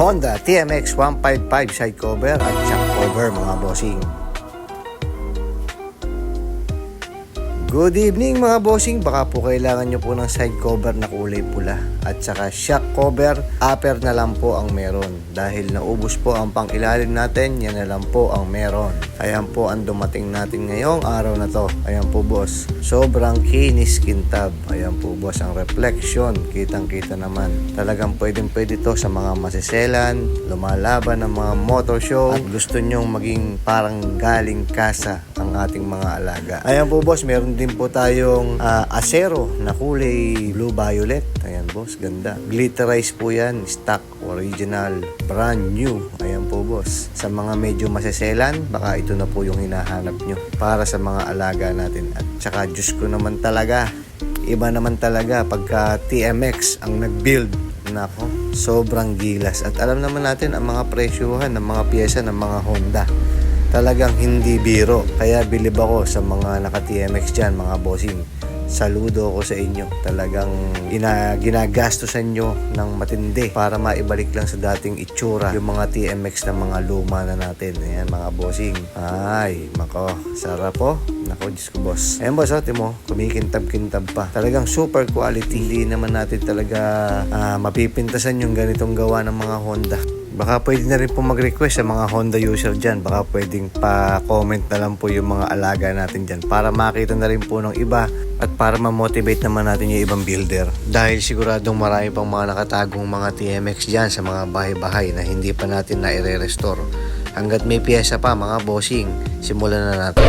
Honda TMX 155 side cover at shock cover mga bossing. Good evening mga bossing, baka po kailangan nyo po ng side cover na kulay pula at saka shock cover, upper na lang po ang meron dahil naubos po ang pang ilalim natin, yan na lang po ang meron. Ayan po ang dumating natin ngayong araw na to. Ayan po boss, sobrang kinis kintab. Ayan po boss, ang reflection, kitang kita naman. Talagang pwedeng pwede to sa mga masiselan, lumalaban ng mga motor show at gusto nyong maging parang galing kasa ang ating mga alaga. Ayan po boss, meron din po tayong asero na kulay blue violet. Ayan boss, ganda. Glitterize po yan, stock, original, brand new. Ayan po boss. Sa mga medyo maseselan, baka ito na po yung hinahanap nyo para sa mga alaga natin. At saka Diyos ko naman talaga, iba naman talaga pagka TMX ang nag-build. Nako, sobrang gilas. At alam naman natin ang mga presyuhan ng mga pyesa ng mga Honda. Talagang hindi biro. Kaya bilib ako sa mga naka-TMX dyan, mga bossing. Saludo ako sa inyo. Talagang ginagastusan nyo ng matindi para maibalik lang sa dating itsura yung mga TMX na mga luma na natin. Ayan mga bossing. Ay, mako, sarap po. Nako, Diyos ko boss. Ayan boss, mo, kumikintab-kintab pa. Talagang super quality. Hindi naman natin talaga mapipintasan yung ganitong gawa ng mga Honda. Baka pwede na rin po mag-request sa mga Honda user dyan. Baka pwedeng pa-comment na lang po yung mga alaga natin dyan para makita na rin po ng iba at para ma-motivate naman natin yung ibang builder. Dahil siguradong marami pang mga nakatagong mga TMX dyan sa mga bahay-bahay na hindi pa natin na i-restore. Hanggat may pyesa pa mga bossing, simulan na natin.